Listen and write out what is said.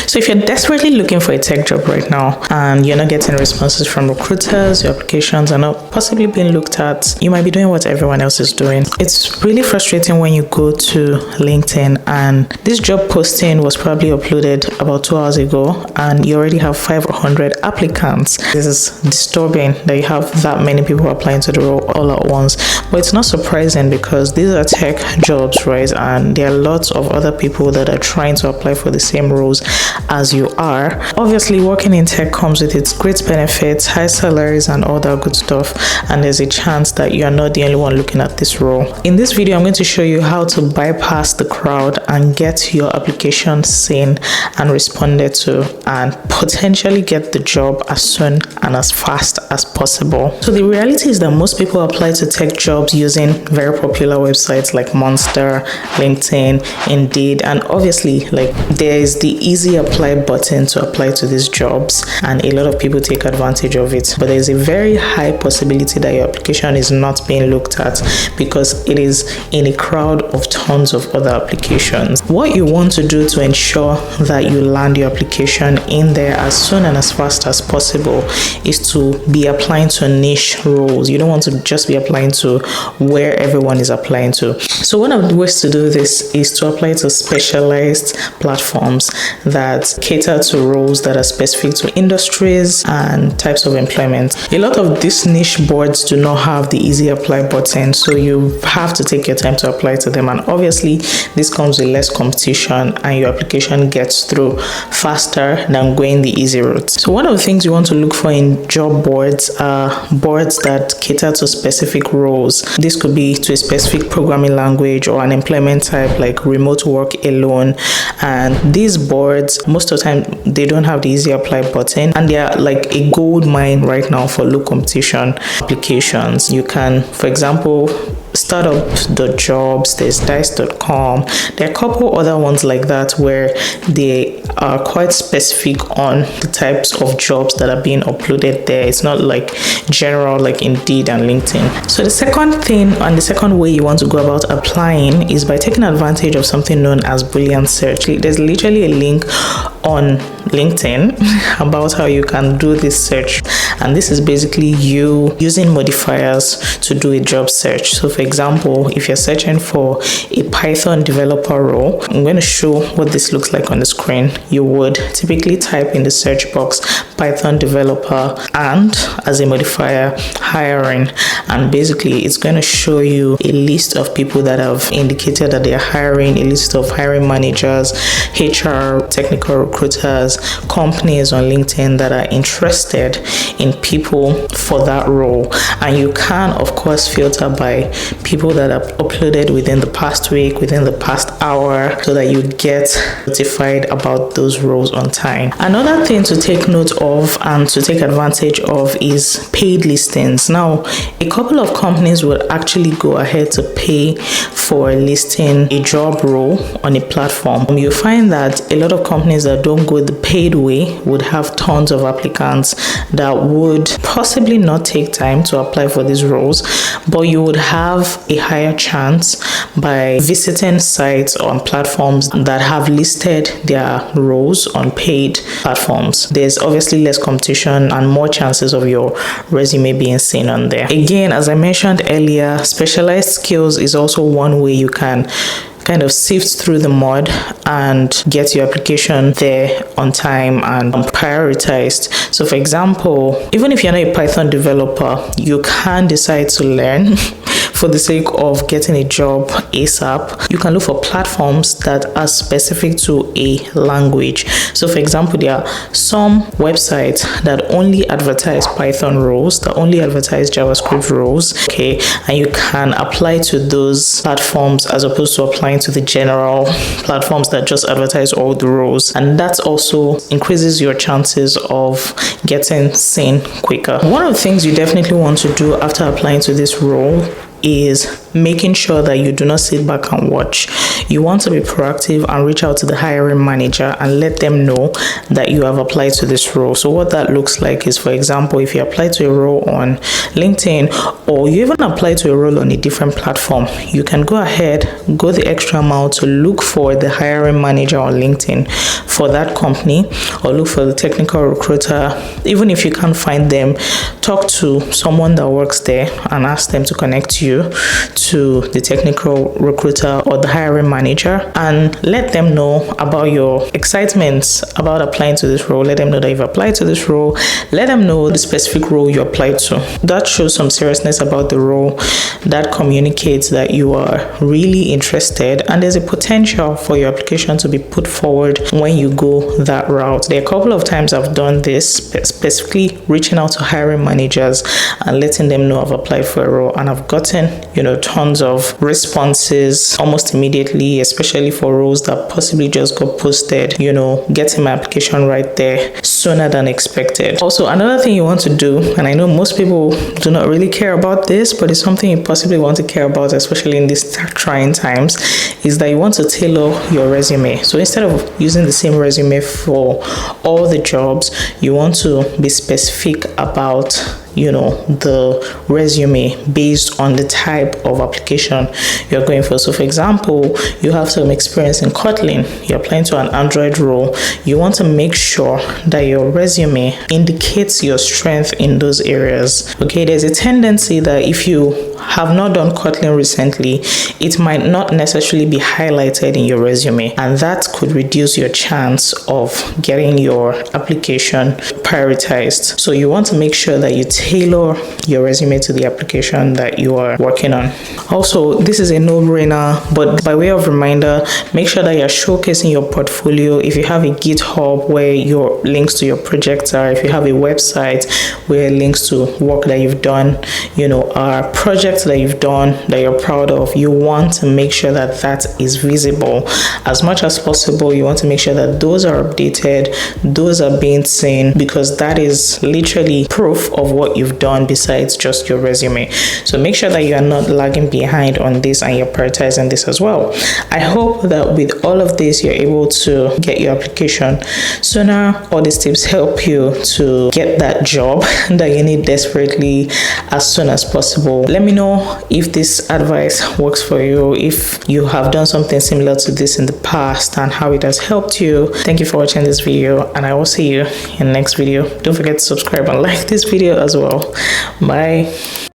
So if you're desperately looking for a tech job right now and you're not getting responses from recruiters, your applications are not possibly being looked at, you might be doing what everyone else is doing. It's really frustrating when you go to LinkedIn and this job posting was probably uploaded about 2 hours ago and you already have 500 applicants. This is disturbing that you have that many people applying to the role all at once. But it's not surprising because these are tech jobs, right? And there are lots of other people that are trying to apply for the same roles as you are. Obviously, working in tech comes with its great benefits, high salaries and all that good stuff. And there's a chance that you're not the only one looking at this role. In this video, I'm going to show you how to bypass the crowd and get your application seen and responded to and potentially get the job as soon and as fast as possible. So the reality is that most people apply to tech jobs using very popular websites like Monster, LinkedIn, Indeed, and obviously there is the easy apply button to apply to these jobs and a lot of people take advantage of it. But there's a very high possibility that your application is not being looked at because it is in a crowd of tons of other applications. What you want to do to ensure that you land your application in there as soon and as fast as possible is to be applying to niche roles. You don't want to just be applying to where everyone is applying to. So one of the ways to do this is to apply to specialized platforms that cater to roles that are specific to industries and types of employment. A lot of these niche boards do not have the easy apply button, so you have to take your time to apply to them, and obviously this comes with less competition and your application gets through faster than going the easy route. So one of the things you want to look for in job boards are boards that cater to specific roles. This could be to a specific programming language or an employment type like remote work alone, and these boards most of the time they don't have the easy apply button and they are like a gold mine right now for low competition applications. You can, for example, startup.jobs, there's dice.com, there are a couple other ones like that where they are quite specific on the types of jobs that are being uploaded there. It's not like general like Indeed and LinkedIn. So the second thing and the second way you want to go about applying is by taking advantage of something known as Boolean search. There's literally a link on LinkedIn about how you can do this search, and this is basically you using modifiers to do a job search. So for example, if you're searching for a Python developer role, I'm going to show what this looks like on the screen. You would typically type in the search box Python developer and as a modifier hiring, and basically it's going to show you a list of people that have indicated that they are hiring, a list of hiring managers, HR, technical recruiters, companies on LinkedIn that are interested in people for that role. And you can of course filter by people that have uploaded within the past week, within the past hour, so that you get notified about those roles on time. Another thing to take note of and to take advantage of is paid listings. Now, a couple of companies would actually go ahead to pay for listing a job role on a platform. You'll find that a lot of companies that don't go the paid way would have tons of applicants that would possibly not take time to apply for these roles, but you would have a higher chance by visiting sites on platforms that have listed their roles on paid platforms. There's obviously less competition and more chances of your resume being seen on there. Again, as I mentioned earlier, specialized skills is also one way you can kind of sift through the mud and get your application there on time and prioritized. So for example, even if you're not a Python developer, you can decide to learn for the sake of getting a job ASAP. You can look for platforms that are specific to a language. So for example, there are some websites that only advertise Python roles, that only advertise JavaScript roles, okay, and you can apply to those platforms as opposed to applying to the general platforms that just advertise all the roles, and that also increases your chances of getting seen quicker. One of the things you definitely want to do after applying to this role is making sure that you do not sit back and watch. You want to be proactive and reach out to the hiring manager and let them know that you have applied to this role. So what that looks like is, for example, if you apply to a role on LinkedIn, or you even apply to a role on a different platform, you can go ahead, go the extra mile to look for the hiring manager on LinkedIn for that company, or look for the technical recruiter. Even if you can't find them, talk to someone that works there and ask them to connect you to the technical recruiter or the hiring manager, and let them know about your excitement about applying to this role. Let them know that you've applied to this role. Let them know the specific role you applied to. That shows some seriousness about the role. That communicates that you are really interested, and there's a potential for your application to be put forward when you go that route. There are a couple of times I've done this, specifically reaching out to hiring managers and letting them know I've applied for a role, and I've gotten, tons of responses almost immediately, especially for roles that possibly just got posted, getting my application right there sooner than expected. Also, another thing you want to do, and I know most people do not really care about this, but it's something you possibly want to care about, especially in these trying times, is that you want to tailor your resume. So instead of using the same resume for all the jobs, you want to be specific about the resume based on the type of application you're going for. So for example, you have some experience in Kotlin, you're applying to an Android role. You want to make sure that your resume indicates your strength in those areas. Okay, there's a tendency that if you have not done Kotlin recently, it might not necessarily be highlighted in your resume, and that could reduce your chance of getting your application prioritized. So you want to make sure that you tailor your resume to the application that you are working on. Also, this is a no-brainer, but by way of reminder, make sure that you're showcasing your portfolio. If you have a GitHub where your links to your projects are, if you have a website where links to work that you've done, are projects that you've done that you're proud of, you want to make sure that that is visible as much as possible. You want to make sure that those are updated, those are being seen, because that is literally proof of what you've done besides just your resume. So make sure that you are not lagging behind on this and you're prioritizing this as well. I hope that with all of this, you're able to get your application sooner. All these tips help you to get that job that you need desperately as soon as possible. Let me know if this advice works for you, if you have done something similar to this in the past and how it has helped you. Thank you for watching this video, and I will see you in the next video. Don't forget to subscribe and like this video as well. Bye.